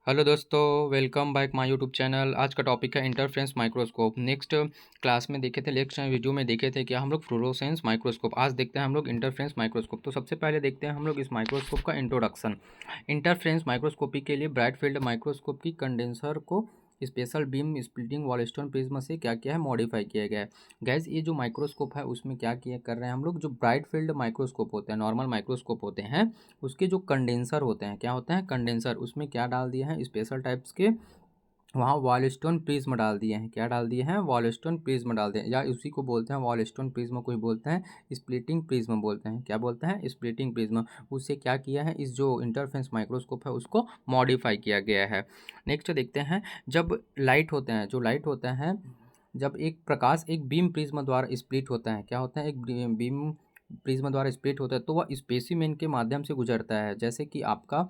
Hello दोस्तों, welcome back my YouTube channel. आज का टॉपिक है इंटरफेरेंस माइक्रोस्कोप। नेक्स्ट क्लास में देखे थे, नेक्स्ट वीडियो में देखे थे कि हम लोग फ्लोरोसेंस माइक्रोस्कोप। आज देखते हैं हम लोग इंटरफेरेंस माइक्रोस्कोप। तो सबसे पहले देखते हैं हम लोग इस माइक्रोस्कोप का इंट्रोडक्शन। इंटरफेरेंस माइक्रोस्कोपी के लिए ब्राइट फील्ड माइक्रोस्कोप की कंडेंसर को स्पेशल बीम स्प्लिटिंग वॉलस्टोन प्रिज्म से क्या किया है, मॉडिफाई किया गया है। गैस ये जो माइक्रोस्कोप है उसमें क्या किया कर रहे हैं हम लोग, जो ब्राइट फील्ड माइक्रोस्कोप होते हैं, नॉर्मल माइक्रोस्कोप होते हैं, उसके जो कंडेंसर होते हैं, क्या होते हैं कंडेंसर, उसमें क्या डाल दिया है, स्पेशल टाइप्स के वहाँ वॉलस्टोन प्रिज्म डाल दिए हैं। क्या डाल दिए हैं, वॉलस्टोन प्रिज्म डाल दिए हैं, या उसी को बोलते हैं वॉलस्टोन प्रिज्म, कोई बोलते हैं स्प्लिटिंग प्रिज्म बोलते हैं। क्या बोलते हैं, स्प्लिटिंग प्रिज्म। उससे क्या किया है, इस जो इंटरफेरेंस माइक्रोस्कोप है उसको मॉडिफाई किया गया है। नेक्स्ट देखते हैं, जब लाइट होते हैं, जो लाइट होते हैं, जब एक प्रकाश एक बीम प्रिज्म द्वारा स्प्लिट होता है, क्या होता है, एक बीम प्रिज्म द्वारा स्प्लिट होता है, तो वह स्पेसिमेन के माध्यम से गुजरता है। जैसे कि आपका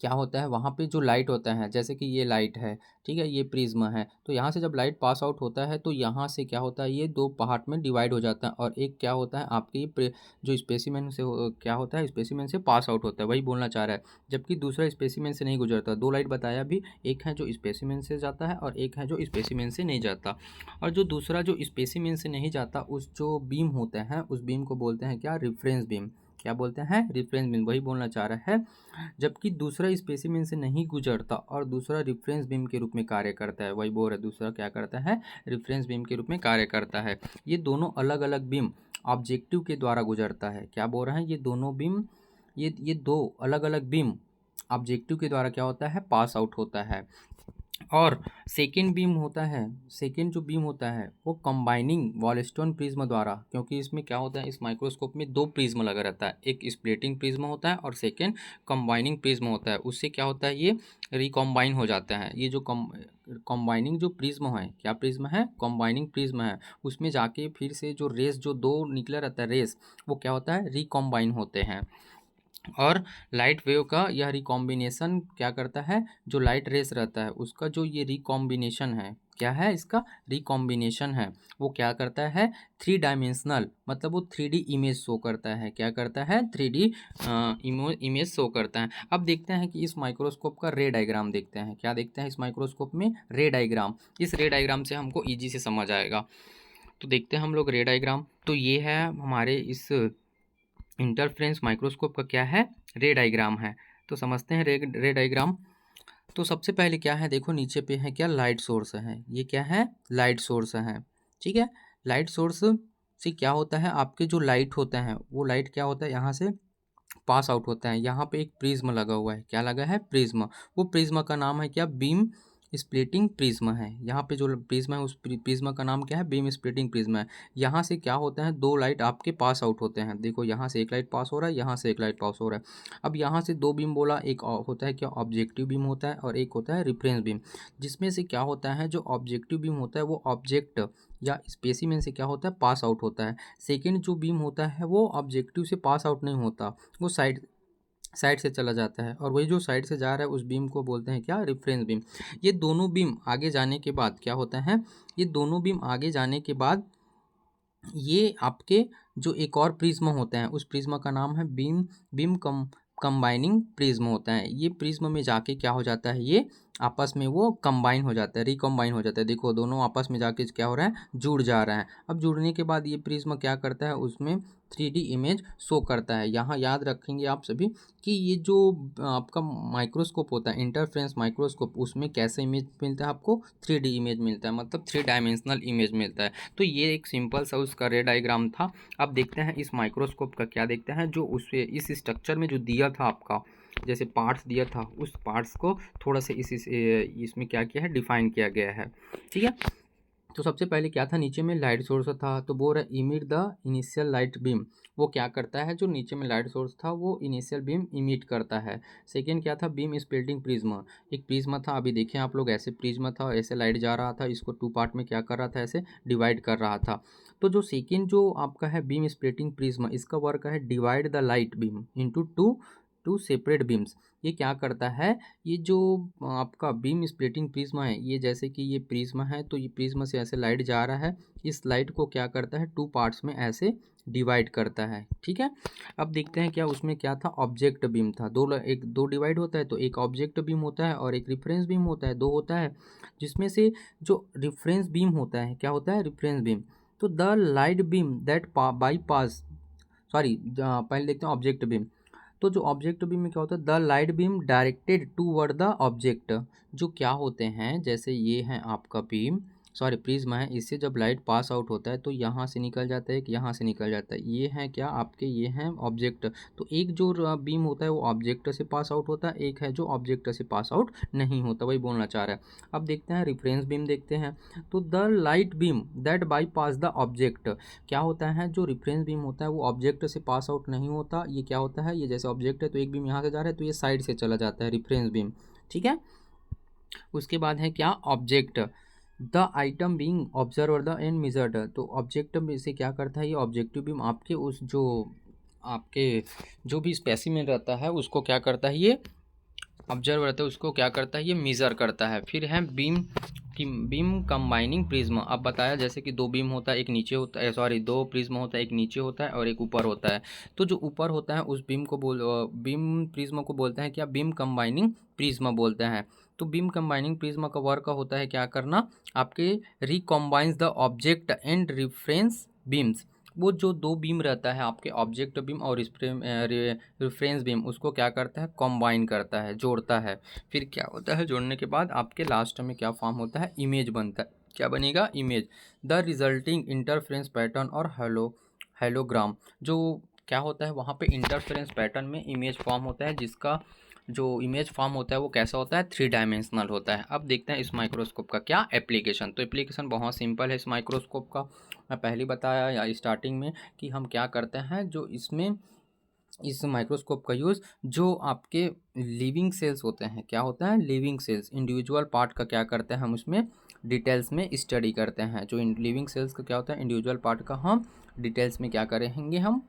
क्या होता है, वहाँ पे जो लाइट होता है, जैसे कि ये लाइट है, ठीक है, ये प्रिज्म है, तो यहाँ से जब लाइट पास आउट होता है तो यहाँ से क्या होता है, ये दो पार्ट में डिवाइड हो जाता है, और एक क्या होता है आपके जो स्पेसिमेन से क्या होता है, स्पेसिमेन से पास आउट होता है, वही बोलना चाह रहा है। जबकि दूसरा स्पेसिमेन से नहीं गुजरता। दो लाइट बताया भी, एक है जो स्पेसिमेन से जाता है और एक है जो स्पेसिमेन से नहीं जाता। और जो दूसरा जो स्पेसिमेन से नहीं जाता, उस जो बीम होते हैं, उस बीम को बोलते हैं क्या, रेफरेंस बीम। क्या बोलते हैं, रेफरेंस बीम, वही बोलना चाह रहा है। जबकि दूसरा स्पेसिमेन से नहीं गुजरता और दूसरा रेफरेंस बीम के रूप में कार्य करता है, वही बोल रहा है, दूसरा क्या करता है, रेफरेंस बीम के रूप में कार्य करता है। ये दोनों अलग अलग बीम ऑब्जेक्टिव के द्वारा गुजरता है। क्या बोल रहे हैं, ये दोनों बीम, ये दो अलग अलग बीम ऑब्जेक्टिव के द्वारा क्या होता है, पास आउट होता है। और सेकेंड बीम होता है, सेकेंड जो बीम होता है वो कंबाइनिंग वॉलस्टोन प्रिज्म द्वारा, क्योंकि इसमें क्या होता है, इस माइक्रोस्कोप में दो प्रिज्म लगा रहता है, एक स्प्लिटिंग प्रिज्म होता है और सेकेंड कंबाइनिंग प्रिज्म होता है। उससे क्या होता है, ये रिकॉम्बाइन हो जाता है। ये जो कंबाइनिंग जो प्रिज्म है, क्या प्रिज्म है, कंबाइनिंग प्रिज्म है, उसमें जाके फिर से जो रेस जो दो निकला रहता है रेस, वो क्या होता है, रिकॉम्बाइन होते हैं। और लाइट वेव का यह रिकॉम्बिनेशन क्या करता है, जो लाइट रेस रहता है उसका जो ये रिकॉम्बिनेशन है, क्या है, इसका रिकॉम्बिनेशन है, वो क्या करता है, थ्री डायमेंशनल, मतलब वो थ्री डी इमेज शो करता है। क्या करता है, थ्री डी इमेज शो करता है। अब देखते हैं कि इस माइक्रोस्कोप का रे डायग्राम देखते हैं। क्या देखते हैं इस माइक्रोस्कोप में, रे डायग्राम। इस रे डायग्राम से हमको ईजी से समझ आएगा। तो देखते हैं हम लोग रे डायग्राम। तो ये है हमारे इस इंटरफेरेंस माइक्रोस्कोप का क्या है, रे डायग्राम है। तो समझते हैं रे डायग्राम। तो सबसे पहले क्या है, देखो नीचे पे है क्या, लाइट सोर्स है, ये क्या है, लाइट सोर्स है, ठीक है। लाइट सोर्स से क्या होता है, आपके जो लाइट होते हैं वो लाइट क्या होता है, यहाँ से पास आउट होता है। यहाँ पे एक प्रिज्म लगा हुआ है, क्या लगा है, प्रिज्म। वो प्रिज्म का नाम है क्या, बीम स्प्लिटिंग प्रिज्म है। यहाँ पे जो प्रिज्म है उस प्रिज्म का नाम क्या है, बीम स्प्लिटिंग प्रिज्म है। यहाँ से क्या होता है, दो लाइट आपके पास आउट होते हैं। देखो यहाँ से एक लाइट पास हो रहा है, यहाँ से एक लाइट पास हो रहा है। अब यहाँ से दो बीम बोला, एक होता है क्या, ऑब्जेक्टिव बीम होता है, और एक होता है रेफरेंस बीम। जिसमें से क्या होता है, जो ऑब्जेक्टिव बीम होता है वो ऑब्जेक्ट या स्पेसिमेन से क्या होता है, पास आउट होता है। सेकेंड जो बीम होता है वो ऑब्जेक्टिव से पास आउट नहीं होता, वो साइड साइड से चला जाता है, और वही जो साइड से जा रहा है उस बीम को बोलते हैं क्या, रेफरेंस बीम। ये दोनों बीम आगे जाने के बाद क्या होता है, ये दोनों बीम आगे जाने के बाद ये आपके जो एक और प्रिज्म होता है, उस प्रिज्म का नाम है बीम बीम कंबाइनिंग प्रिज्म होता है। ये प्रिज्म में जाके क्या हो जाता है, ये आपस में वो कंबाइन हो जाता है, रिकम्बाइन हो जाता है। देखो दोनों आपस में जाके क्या हो रहा है, जुड़ जा रहा है। अब जुड़ने के बाद ये प्रिज्म क्या करता है, उसमें थ्री डी इमेज शो करता है। यहाँ याद रखेंगे आप सभी कि ये जो आपका माइक्रोस्कोप होता है, इंटरफेरेंस माइक्रोस्कोप, उसमें कैसे इमेज मिलता है आपको, थ्री डी इमेज मिलता है, मतलब थ्री डायमेंशनल इमेज मिलता है। तो ये एक सिंपल सा उसका रे डायग्राम था। अब देखते हैं इस माइक्रोस्कोप का क्या देखते हैं, जो उससे इस स्ट्रक्चर में जो दिया था आपका, जैसे पार्ट्स दिया था, उस पार्ट्स को थोड़ा सा इसमें क्या किया है, डिफाइन किया गया है, ठीक है। तो सबसे पहले क्या था, नीचे में लाइट सोर्स था, तो बोल रहा emit the initial light beam. वो क्या करता है, जो नीचे में लाइट सोर्स था वो इनिशियल बीम इमिट करता है। सेकेंड क्या था, बीम स्प्लिटिंग प्रिज्म। एक प्रिज्म था, अभी देखें आप लोग, ऐसे प्रिज्म था, ऐसे लाइट जा रहा था, इसको टू पार्ट में क्या कर रहा था, ऐसे डिवाइड कर रहा था। तो जो सेकेंड जो आपका है बीम स्प्लिटिंग प्रिज्म, इसका वर्क है divide the light beam into two two separate beams. ये क्या करता है, ये जो आपका बीम स्प्लिटिंग प्रिज्म है, ये जैसे कि ये प्रिज्म है, तो ये प्रिज्म से ऐसे लाइट जा रहा है, इस लाइट को क्या करता है, टू पार्ट्स में ऐसे डिवाइड करता है। ठीक है, अब देखते हैं क्या उसमें क्या था, ऑब्जेक्ट बीम था। दो डिवाइड होता है, तो एक ऑब्जेक्ट बीम होता है और एक रिफरेंस बीम होता है, दो होता है। जिसमें से जो रिफरेंस बीम होता है, क्या होता है, रिफरेंस बीम। तो the light beam that bypass, sorry पहले देखते हैं ऑब्जेक्ट बीम। तो जो ऑब्जेक्ट बीम में क्या होता है, the light beam directed toward the object. जो क्या होते हैं, जैसे ये है आपका बीम, सॉरी प्रिज्म है, इससे जब लाइट पास आउट होता है तो यहाँ से निकल जाता है, कि यहाँ से निकल जाता है। ये है क्या आपके, ये हैं ऑब्जेक्ट। तो एक जो बीम होता है वो ऑब्जेक्ट से पास आउट होता है, एक है जो ऑब्जेक्ट से पास आउट नहीं होता, वही बोलना चाह रहा है। अब देखते हैं रेफरेंस बीम देखते हैं। तो the light beam that by pass the object, क्या होता है, जो रेफरेंस बीम होता है वो ऑब्जेक्ट से पास आउट नहीं होता। ये क्या होता है, ये जैसे ऑब्जेक्ट है तो एक बीम यहाँ से जा रहा है तो ये साइड से चला जाता है, रेफरेंस बीम। ठीक है, उसके बाद है क्या, object. The item being observer the end measured. तो ऑब्जेक्ट में से क्या करता है, ये ऑब्जेक्टिव बीम आपके उस जो आपके जो भी स्पेसिमेन रहता है उसको क्या करता है, ये ऑब्जर्व रहता है उसको क्या करता है, ये मेज़र करता है। फिर है बीम की बीम कंबाइनिंग प्रिज्म। अब बताया जैसे कि दो बीम होता है, एक नीचे होता है, सॉरी दो प्रिज्म होता है, एक नीचे होता है और एक ऊपर होता है। तो जो ऊपर होता है उस बीम प्रिज्म को बोलते हैं क्या, बीम कंबाइनिंग प्रिज्म बोलते हैं। तो बीम कंबाइनिंग प्रिज्म का वर्क होता है क्या करना, आपके recombines the object and reference beams. वो जो दो बीम रहता है आपके, ऑब्जेक्ट बीम और रेफरेंस बीम, उसको क्या करता है, कॉम्बाइन करता है, जोड़ता है। फिर क्या होता है, जोड़ने के बाद आपके लास्ट में क्या फॉर्म होता है, इमेज बनता है। क्या बनेगा, image. The resulting interference pattern और हेलोग्राम। जो क्या होता है वहाँ पे इंटरफेरेंस पैटर्न में इमेज फॉर्म होता है, जिसका जो इमेज फॉर्म होता है वो कैसा होता है, 3 डायमेंशनल होता है। अब देखते हैं इस माइक्रोस्कोप का क्या एप्लीकेशन। तो एप्लीकेशन बहुत सिंपल है इस माइक्रोस्कोप का। मैं पहले बताया या स्टार्टिंग में कि हम क्या करते हैं, जो इसमें इस माइक्रोस्कोप का यूज़, जो आपके लिविंग सेल्स होते हैं, क्या होता है, लिविंग सेल्स, इंडिविजुअल पार्ट का क्या करते हैं हम उसमें डिटेल्स में स्टडी करते हैं। जो लिविंग सेल्स का क्या होता है, इंडिविजुअल पार्ट का हम डिटेल्स में क्या करेंगे, हम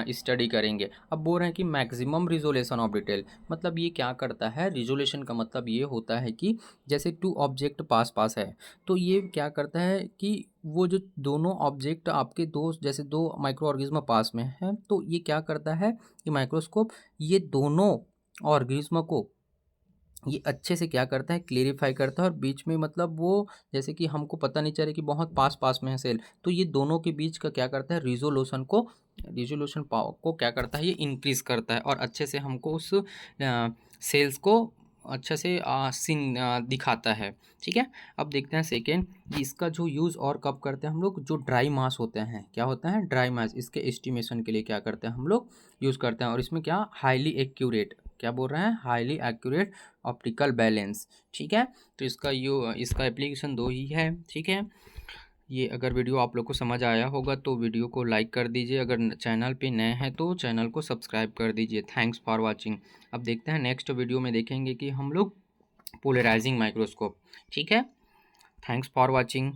स्टडी करेंगे। अब बोल रहे हैं कि मैक्सिमम रिजोल्यूशन ऑफ डिटेल, मतलब ये क्या करता है, रिजोल्यूशन का मतलब ये होता है कि जैसे टू ऑब्जेक्ट पास पास है, तो ये क्या करता है कि वो जो दोनों ऑब्जेक्ट आपके दो, जैसे दो माइक्रो ऑर्गेनिज्म पास में है, तो ये क्या करता है कि माइक्रोस्कोप ये दोनों ऑर्गेनिज्म को ये अच्छे से क्या करता है, क्लेरिफाई करता है। और बीच में मतलब वो जैसे कि हमको पता नहीं चले कि बहुत पास पास में है सेल, तो ये दोनों के बीच का क्या करता है, रिजोल्यूशन पावर को क्या करता है, ये इंक्रीज करता है और अच्छे से हमको उस सेल्स को अच्छे से सीन दिखाता है। ठीक है, अब देखते हैं सेकेंड, इसका जो यूज़ और कब करते हैं हम लोग, जो ड्राई मास होते हैं, क्या होता है, ड्राई मास, इसके एस्टिमेशन के लिए क्या करते हैं हम लोग, यूज़ करते हैं। और इसमें क्या, हाईली एक्यूरेट, क्या बोल रहे हैं, हाईली एक्यूरेट ऑप्टिकल बैलेंस। ठीक है, तो इसका एप्लीकेशन दो ही है। ठीक है, ये अगर वीडियो आप लोग को समझ आया होगा तो वीडियो को लाइक कर दीजिए, अगर चैनल पे नए हैं तो चैनल को सब्सक्राइब कर दीजिए। Thanks for watching. अब देखते हैं नेक्स्ट वीडियो में देखेंगे कि हम लोग पोलराइजिंग माइक्रोस्कोप। ठीक है, थैंक्स फॉर वाचिंग।